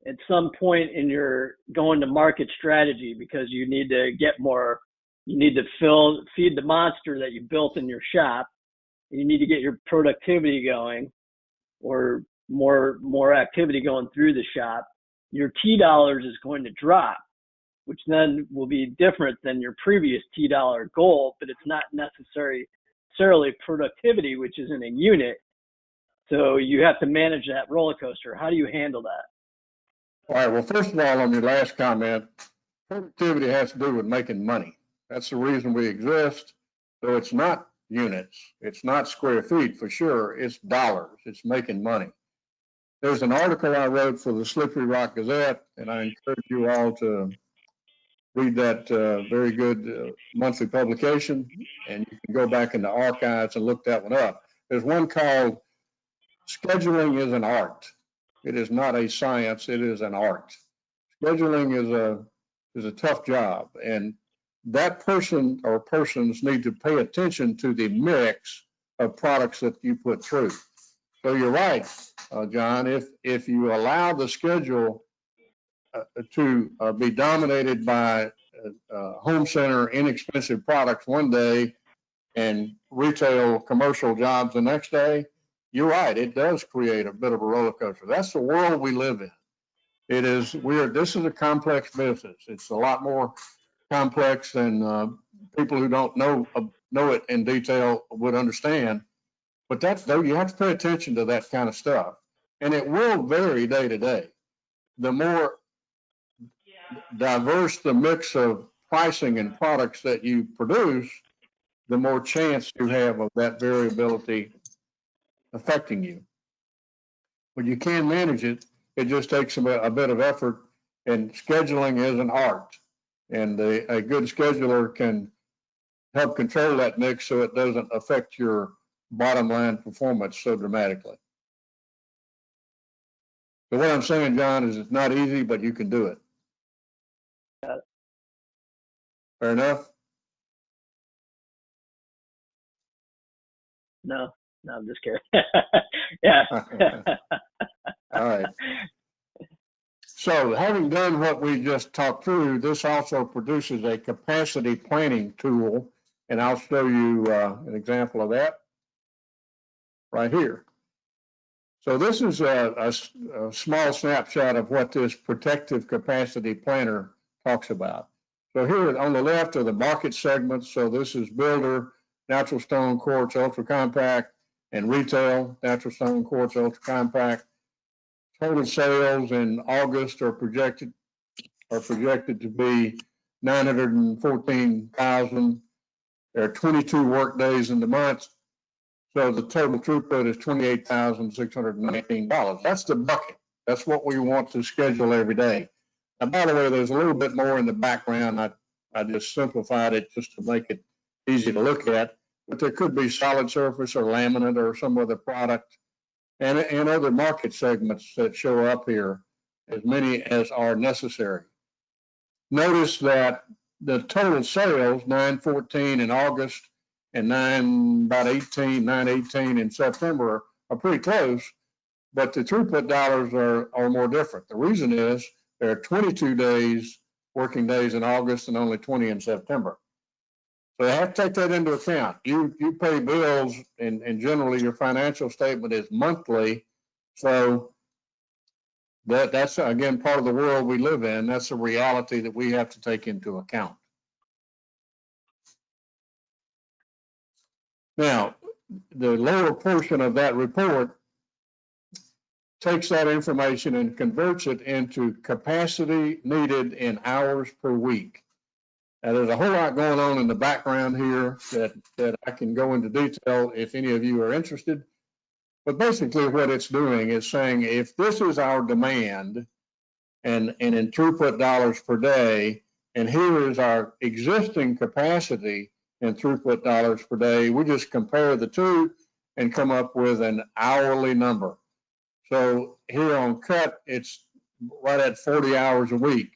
at some point in your going to market strategy because you need to get more, you need to feed the monster that you built in your shop, and you need to get your productivity going or more activity going through the shop, your T dollars is going to drop, which then will be different than your previous T dollar goal, but it's not necessarily productivity, which is in a unit. So you have to manage that roller coaster. How do you handle that? All right. Well, first of all, on your last comment, productivity has to do with making money. That's the reason we exist. So it's not units. It's not square feet for sure. It's dollars. It's making money. There's an article I wrote for the Slippery Rock Gazette, and I encourage you all to read that very good monthly publication, and you can go back in the archives and look that one up. There's one called Scheduling is an Art. It is not a science, it is an art. Scheduling is a tough job, and that person or persons need to pay attention to the mix of products that you put through. So you're right, John, if you allow the schedule to be dominated by home center inexpensive products one day and retail commercial jobs the next day, you're right, it does create a bit of a roller coaster. That's the world we live in. It is weird. This is a complex business. It's a lot more complex than people who don't know it in detail would understand. But you have to pay attention to that kind of stuff. And it will vary day to day. The more diverse the mix of pricing and products that you produce, the more chance you have of that variability affecting you. But you can manage it. It just takes a bit of effort, and scheduling is an art. And a good scheduler can help control that mix so it doesn't affect your bottom line performance so dramatically. So what I'm saying, John, is it's not easy, but you can do it. Got it. Fair enough? No, I'm just kidding. Yeah. All right. So having done what we just talked through, this also produces a capacity planning tool, and I'll show you an example of that right here. So this is a small snapshot of what this protective capacity planner talks about. So here on the left are the market segments. So this is builder, natural stone, quartz, ultra compact, and retail, natural stone, quartz, ultra compact. Total sales in August are projected are projected to be 914,000. There are 22 work days in the month, so the total throughput is $28,619. That's the bucket. That's what we want to schedule every day. Now, by the way, there's a little bit more in the background. I just simplified it just to make it easy to look at, but there could be solid surface or laminate or some other product and other market segments that show up here, as many as are necessary. Notice that the total sales, 914 in August and 918 in September, are pretty close, but the throughput dollars are more different. The reason is there are 22 working days in August and only 20 in September. So you have to take that into account. You pay bills, and generally your financial statement is monthly. So that's, again, part of the world we live in. That's a reality that we have to take into account. Now, the lower portion of that report takes that information and converts it into capacity needed in hours per week. Now, there's a whole lot going on in the background here that I can go into detail if any of you are interested. But basically what it's doing is saying, if this is our demand and in throughput dollars per day, and here is our existing capacity in throughput dollars per day, we just compare the two and come up with an hourly number. So here on cut, it's right at 40 hours a week.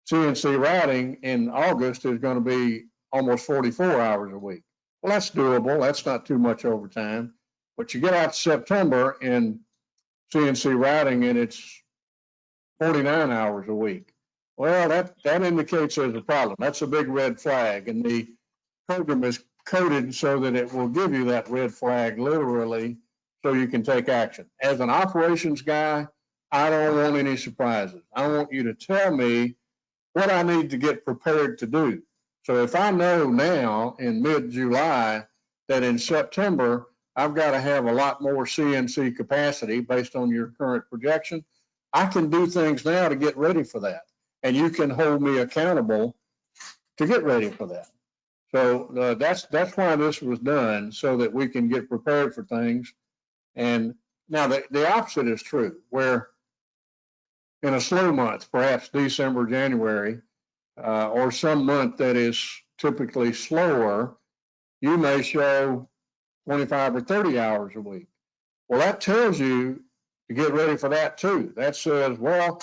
CNC routing in August is going to be almost 44 hours a week. Well, that's doable. That's not too much overtime. But you get out to September in CNC routing and it's 49 hours a week. Well, that indicates there's a problem. That's a big red flag. And the program is coded so that it will give you that red flag literally so you can take action. As an operations guy, I don't want any surprises. I want you to tell me what I need to get prepared to do. So if I know now in mid-July that in September, I've got to have a lot more CNC capacity based on your current projection, I can do things now to get ready for that. And you can hold me accountable to get ready for that. So that's why this was done, so that we can get prepared for things. And now the opposite is true, where in a slow month, perhaps December, January, or some month that is typically slower, you may show 25 or 30 hours a week. Well, that tells you to get ready for that too. That says, well,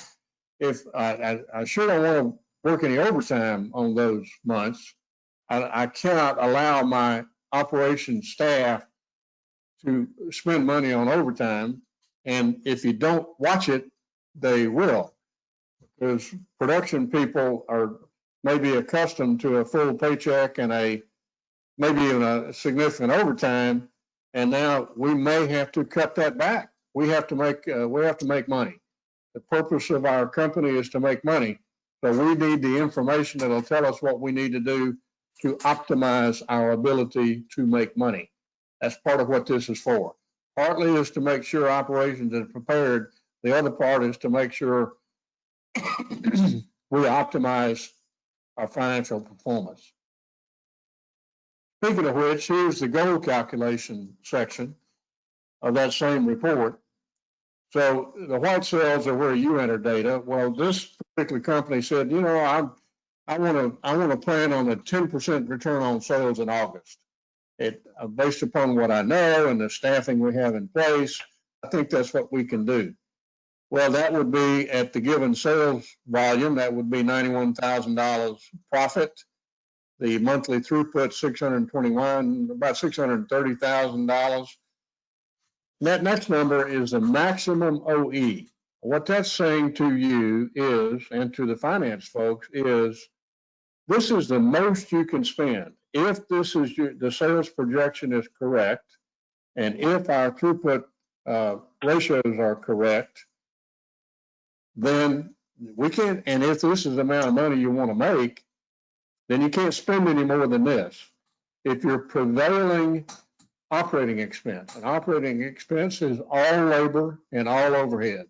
if I sure don't want to work any overtime on those months, I cannot allow my operations staff to spend money on overtime. And if you don't watch it, they will. Because production people are maybe accustomed to a full paycheck and maybe even a significant overtime, and now we may have to cut that back. We have to make money. The purpose of our company is to make money, so we need the information that'll tell us what we need to do to optimize our ability to make money. That's part of what this is for. Partly is to make sure operations are prepared. The other part is to make sure we optimize our financial performance. Speaking of which, here's the goal calculation section of that same report. So the white cells are where you enter data. Well, this particular company said, you know, I want to plan on a 10% return on sales in August. Based upon what I know and the staffing we have in place, I think that's what we can do. Well, that would be at the given sales volume, that would be $91,000 profit. The monthly throughput, 621, about $630,000. That next number is the maximum OE. What that's saying to you is, and to the finance folks, is this is the most you can spend. If this is the sales projection is correct, and if our throughput ratios are correct, then we can't, and if this is the amount of money you want to make, then you can't spend any more than this. If your prevailing operating expense, and operating expense is all labor and all overhead,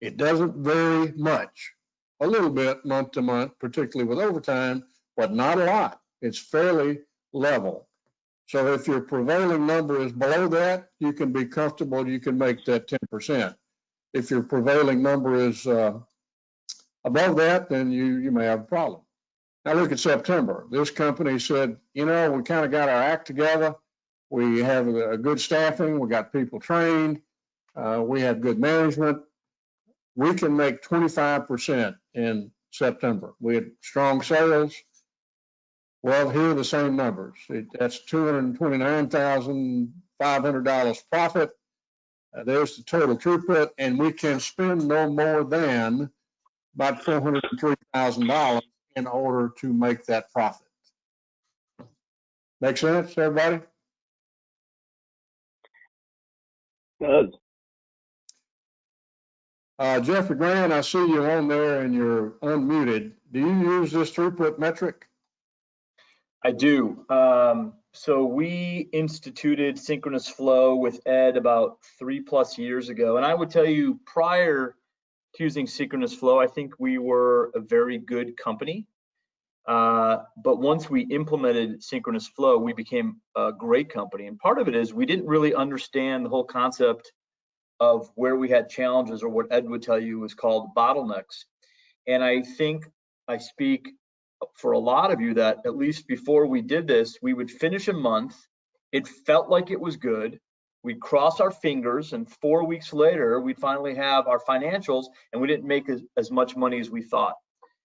it doesn't vary much. a little bit month to month, particularly with overtime, but not a lot. It's fairly level. So if your prevailing number is below that, you can be comfortable, you can make that 10%. If your prevailing number is above that, then you may have a problem. Now look at September. This company said, you know, we kind of got our act together. We have a good staffing. We got people trained. We have good management. We can make 25% in September. We had strong sales. Well, here are the same numbers. That's $229,500 profit. There's the total throughput, and we can spend no more than about $403,000 in order to make that profit. Make sense, everybody? Does. Jeffrey Grant, I see you on there and you're unmuted. Do you use this throughput metric? I do. So we instituted synchronous flow with Ed about 3+ years ago. And I would tell you, prior to using synchronous flow, I think we were a very good company. But once we implemented synchronous flow, we became a great company. And part of it is we didn't really understand the whole concept of where we had challenges, or what Ed would tell you was called bottlenecks. And I think I speak for a lot of you that at least before we did this, we would finish a month. It felt like it was good. We'd cross our fingers, and 4 weeks later, we'd finally have our financials, and we didn't make as much money as we thought.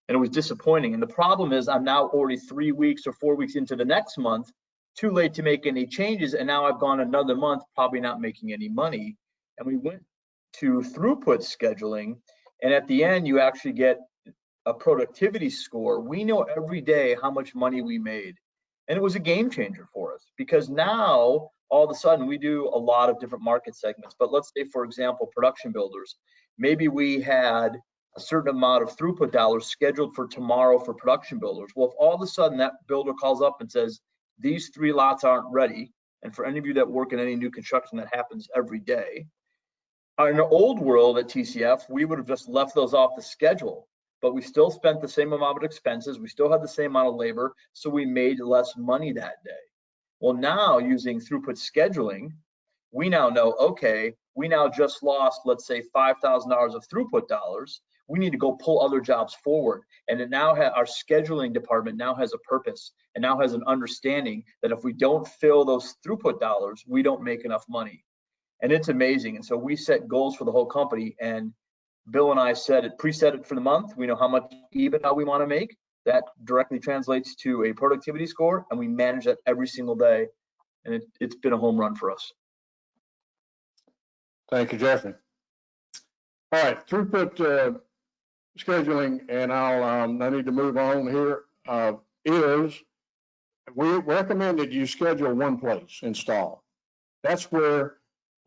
And it was disappointing. And the problem is I'm now already 3 weeks or 4 weeks into the next month, too late to make any changes. And now I've gone another month, probably not making any money. And we went to throughput scheduling. And at the end, you actually get a productivity score. We know every day how much money we made. And it was a game changer for us, because now all of a sudden we do a lot of different market segments. But let's say, for example, production builders. Maybe we had a certain amount of throughput dollars scheduled for tomorrow for production builders. Well, if all of a sudden that builder calls up and says, these 3 lots aren't ready, and for any of you that work in any new construction, that happens every day. In the old world at TCF, we would have just left those off the schedule, but we still spent the same amount of expenses. We still had the same amount of labor, so we made less money that day. Well, now using throughput scheduling, we now know, okay, we now just lost, let's say, $5,000 of throughput dollars. We need to go pull other jobs forward. And it now our scheduling department now has a purpose, and now has an understanding that if we don't fill those throughput dollars, we don't make enough money. And it's amazing. And so we set goals for the whole company, and Bill and I preset it for the month. We know how much EBITDA we want to make. That directly translates to a productivity score, and we manage that every single day. And it's been a home run for us. Thank you, Jeffrey. All right, throughput scheduling, and I need to move on here, is we recommended you schedule one place, install. That's where,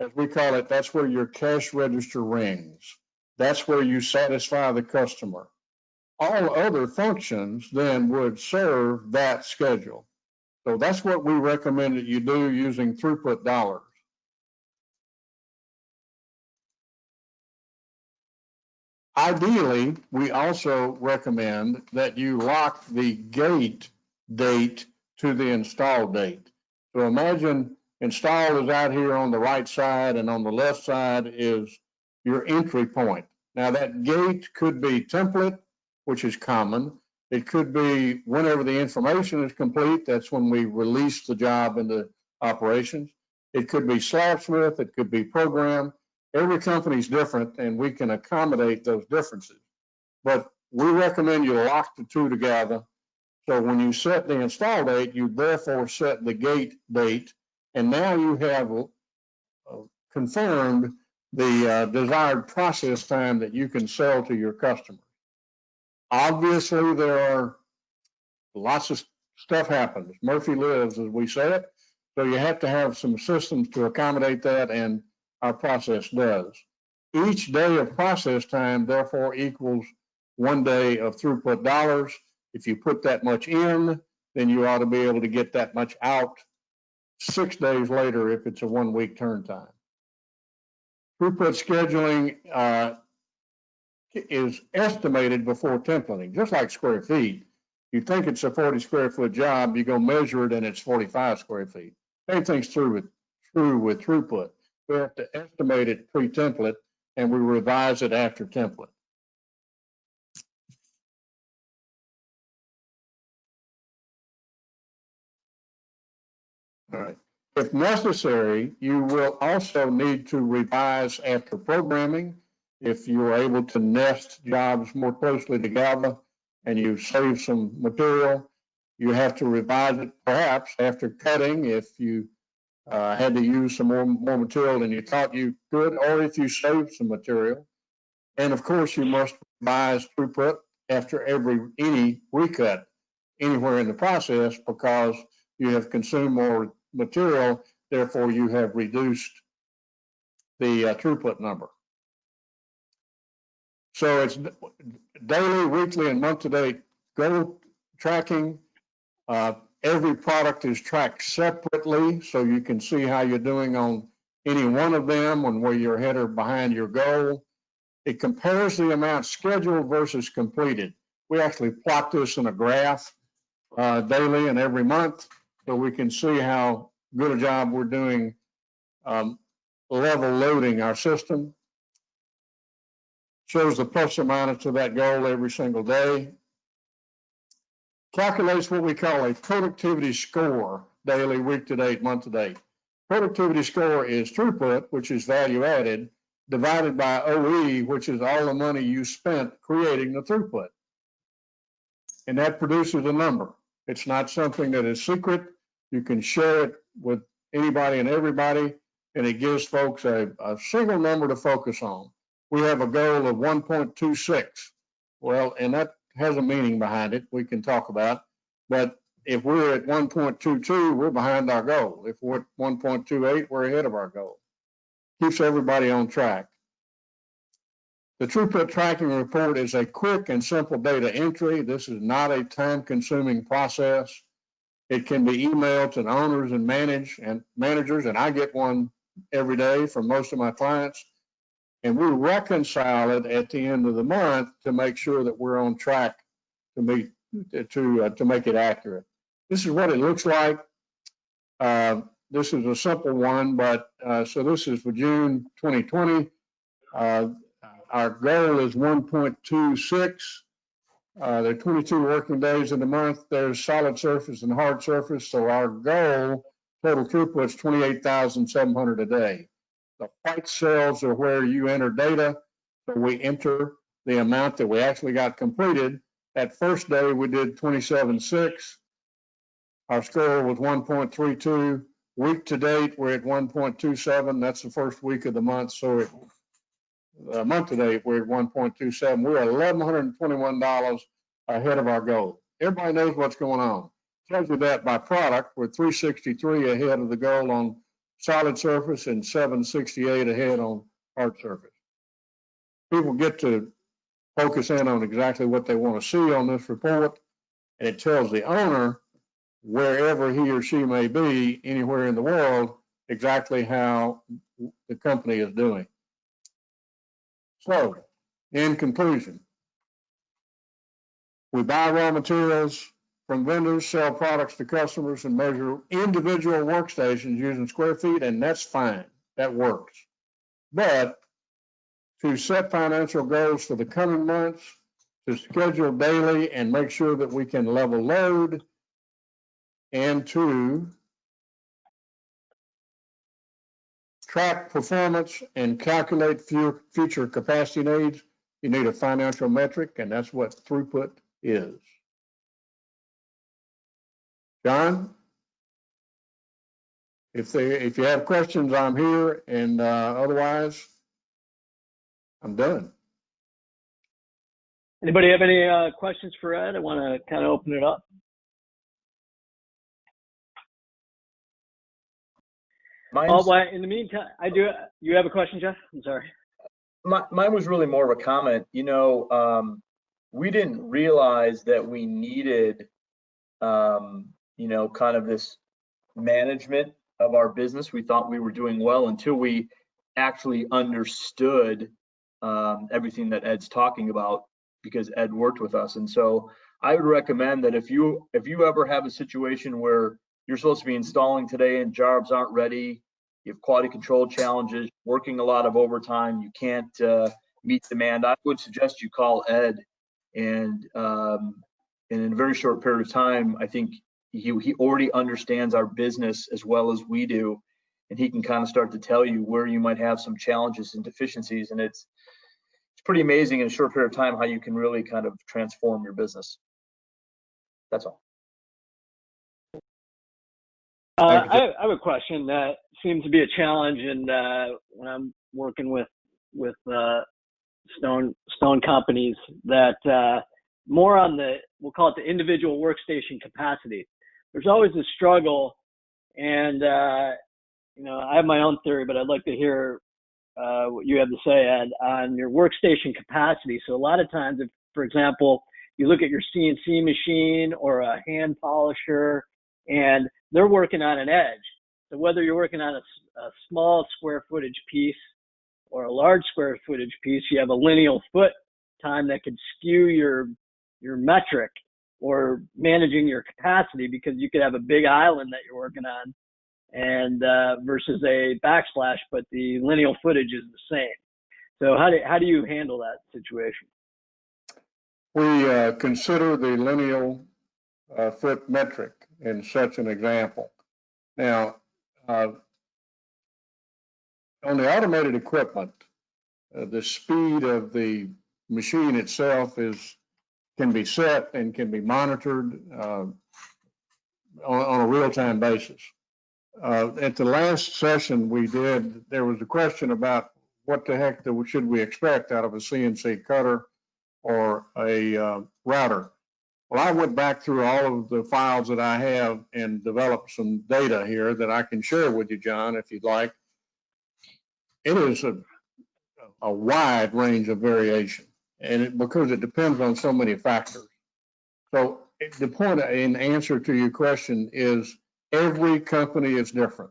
as we call it, that's where your cash register rings. That's where you satisfy the customer. All other functions then would serve that schedule. So that's what we recommend that you do using throughput dollars. Ideally, we also recommend that you lock the gate date to the install date. So imagine install is out here on the right side, and on the left side is your entry point. Now that gate could be template, which is common. It could be whenever the information is complete, that's when we release the job into operations. It could be slabsmith, it could be program. Every company is different, and we can accommodate those differences. But we recommend you lock the two together. So when you set the install date, you therefore set the gate date, and now you have confirmed the desired process time that you can sell to your customers. Obviously, there are lots of stuff happens. Murphy lives, as we say it. So you have to have some systems to accommodate that, and our process does. Each day of process time, therefore, equals 1 day of throughput dollars. If you put that much in, then you ought to be able to get that much out 6 days later if it's a 1 week turn time. Throughput scheduling is estimated before templating, just like square feet. You think it's a 40 square foot job, you go measure it and it's 45 square feet. Same thing's true with throughput. We have to estimate it pre-template and we revise it after template. All right. If necessary, you will also need to revise after programming. If you're able to nest jobs more closely together and you save some material, you have to revise it perhaps after cutting if you had to use some more material than you thought you could, or if you saved some material. And of course, you must revise throughput after any recut anywhere in the process because you have consumed more material, therefore you have reduced the throughput number. So it's daily, weekly, and month-to-date goal tracking. Every product is tracked separately, so you can see how you're doing on any one of them and where you're ahead or behind your goal. It compares the amount scheduled versus completed. We actually plot this in a graph daily and every month, so we can see how good a job we're doing level loading our system. Shows the plus or minus to that goal every single day. Calculates what we call a productivity score, daily, week to date, month to date. Productivity score is throughput, which is value added, divided by OE, which is all the money you spent creating the throughput. And that produces a number. It's not something that is secret. You can share it with anybody and everybody, and it gives folks a single number to focus on. We have a goal of 1.26. Well, and that has a meaning behind it we can talk about. But if we're at 1.22, we're behind our goal. If we're at 1.28, we're ahead of our goal. Keeps everybody on track. The throughput tracking report is a quick and simple data entry. This is not a time-consuming process. It can be emailed to the owners and managers, and I get one every day from most of my clients. And we reconcile it at the end of the month to make sure that we're on track to make it accurate. This is what it looks like. This is a simple one, but so this is for June 2020. Our goal is 1.26. There are 22 working days in the month. There's solid surface and hard surface. So our goal, total throughput, is 28,700 a day. The white cells are where you enter data. So we enter the amount that we actually got completed. That first day we did 27.6. Our score was 1.32. Week to date, we're at 1.27. That's the first week of the month. So month to date, we're at 1.27. We're $1,121 ahead of our goal. Everybody knows what's going on. Tells you that by product, we're 363 ahead of the goal on solid surface and 768 ahead on hard surface. People get to focus in on exactly what they want to see on this report, and it tells the owner, wherever he or she may be, anywhere in the world, exactly how the company is doing. So, in conclusion, we buy raw materials from vendors, sell products to customers, and measure individual workstations using square feet, and that's fine. That works. But to set financial goals for the coming months, to schedule daily and make sure that we can level load, and to track performance and calculate future capacity needs, you need a financial metric, and that's what throughput is. John, if you have questions, I'm here, and otherwise, I'm done. Anybody have any questions for Ed? I want to kind of open it up. Well, in the meantime, I do. You have a question, Jeff? I'm sorry. Mine was really more of a comment. You know, we didn't realize that we needed, you know, kind of this management of our business. We thought we were doing well until we actually understood everything that Ed's talking about, because Ed worked with us. And so I would recommend that if you ever have a situation where you're supposed to be installing today and jobs aren't ready, you have quality control challenges, working a lot of overtime, you can't meet demand, I would suggest you call Ed. And in a very short period of time, I think he already understands our business as well as we do, and he can kind of start to tell you where you might have some challenges and deficiencies. And it's pretty amazing in a short period of time how you can really kind of transform your business. That's all. I have a question that seems to be a challenge, and when I'm working with stone companies, that more on the, we'll call it the individual workstation capacity. There's always a struggle, and you know, I have my own theory, but I'd like to hear what you have to say, Ed, on your workstation capacity. So a lot of times, if, for example, you look at your CNC machine or a hand polisher, and they're working on an edge. So whether you're working on a small square footage piece or a large square footage piece, you have a lineal foot time that could skew your metric or managing your capacity, because you could have a big island that you're working on and versus a backsplash, but the lineal footage is the same. So how do you handle that situation? We consider the lineal foot metric in such an example. Now, on the automated equipment, the speed of the machine itself can be set and can be monitored on a real-time basis. At the last session we did, there was a question about what the heck should we expect out of a CNC cutter or a router. Well, I went back through all of the files that I have and developed some data here that I can share with you, John, if you'd like. It is a wide range of variation, and because it depends on so many factors. So the point in answer to your question is every company is different.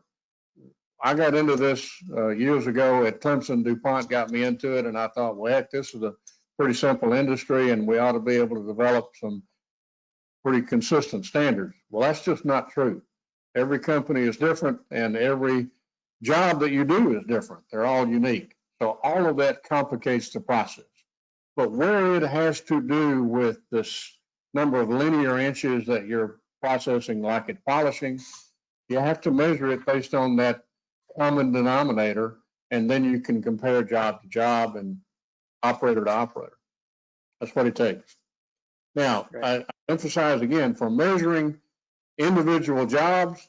I got into this years ago at Clemson. DuPont got me into it, and I thought, well, heck, this is a pretty simple industry, and we ought to be able to develop some pretty consistent standards. Well, that's just not true. Every company is different, and every job that you do is different. They're all unique. So all of that complicates the process. But where it has to do with this number of linear inches that you're processing, like at polishing, you have to measure it based on that common denominator, and then you can compare job to job and operator to operator. That's what it takes. Now, I emphasize again, for measuring individual jobs,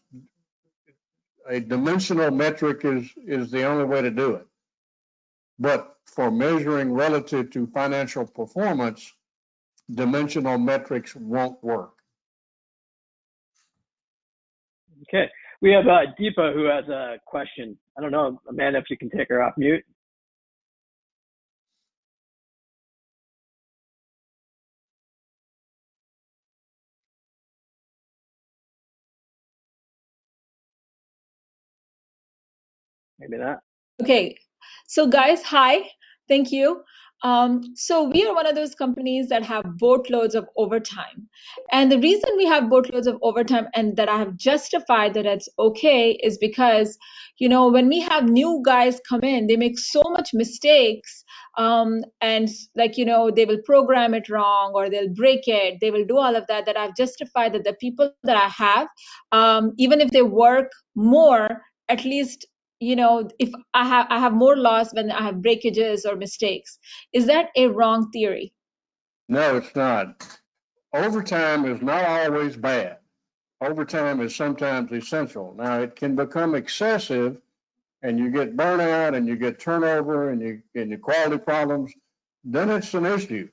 a dimensional metric is the only way to do it. But for measuring relative to financial performance, dimensional metrics won't work. Okay, we have Deepa who has a question. I don't know, Amanda, if you can take her off mute. Maybe not. Okay, so guys, hi, thank you. So we are one of those companies that have boatloads of overtime. And the reason we have boatloads of overtime and that I have justified that it's okay is because, you know, when we have new guys come in, they make so much mistakes. And like, you know, they will program it wrong or they'll break it. They will do all of that, that I've justified that the people that I have, even if they work more, at least, you know, if I have more loss when I have breakages or mistakes. Is that a wrong theory? No, it's not. Overtime is not always bad. Overtime is sometimes essential. Now, it can become excessive, and you get burnout, and you get turnover, and you get quality problems. Then it's an issue.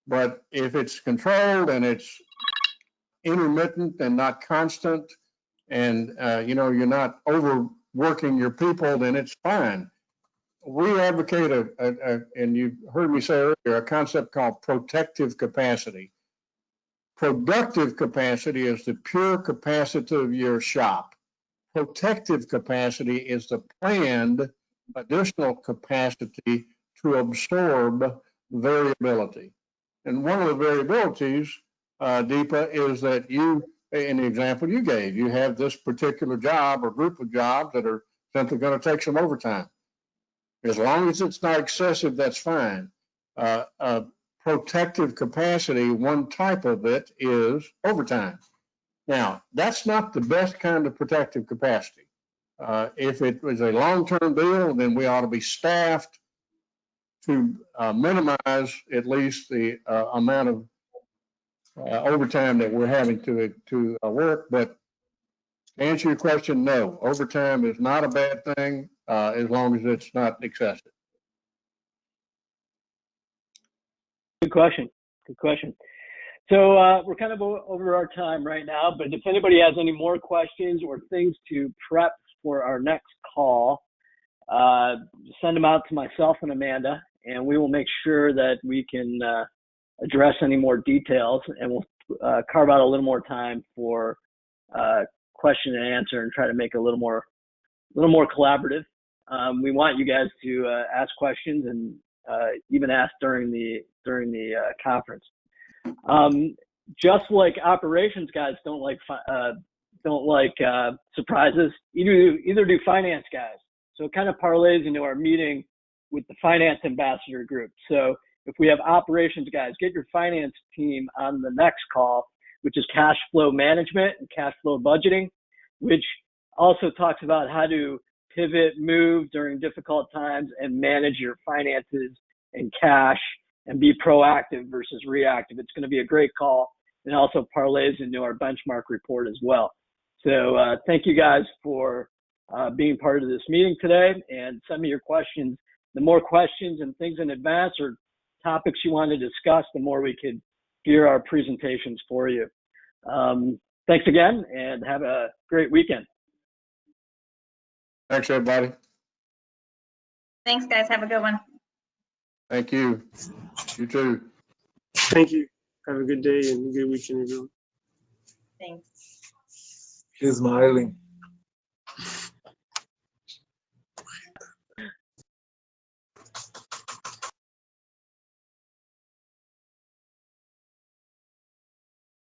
But if it's controlled and it's intermittent and not constant, and you know, you're not overworking your people, then it's fine. We advocate and you heard me say earlier, a concept called protective capacity. Productive capacity is the pure capacity of your shop. Protective capacity is the planned additional capacity to absorb variability. And one of the variabilities, Deepa, is that you, in the example you gave, you have this particular job or group of jobs that are simply going to take some overtime. As long as it's not excessive, that's fine. Protective capacity, one type of it is overtime. Now, that's not the best kind of protective capacity. If it was a long-term deal, then we ought to be staffed to minimize at least the amount of overtime that we're having to work. But to answer your question, no, overtime is not a bad thing as long as it's not excessive. Good question. Good question. So we're kind of over our time right now, but if anybody has any more questions or things to prep for our next call, send them out to myself and Amanda, and we will make sure that we can address any more details, and we'll carve out a little more time for question and answer and try to make it a little more collaborative. We want you guys to ask questions and even ask during the conference. Just like operations guys don't like surprises, either do finance guys. So it kind of parlays into our meeting with the finance ambassador group. So if we have operations guys, get your finance team on the next call, which is cash flow management and cash flow budgeting, which also talks about how to pivot, move during difficult times, and manage your finances and cash and be proactive versus reactive. It's going to be a great call, and also parlays into our benchmark report as well. So thank you guys for being part of this meeting today, and send me your questions. The more questions and things in advance or topics you want to discuss, the more we could gear our presentations for you. Thanks again, and have a great weekend. Thanks, everybody. Thanks, guys. Have a good one. Thank you. You too. Thank you. Have a good day and a good weekend, everyone. Thanks. She's smiling.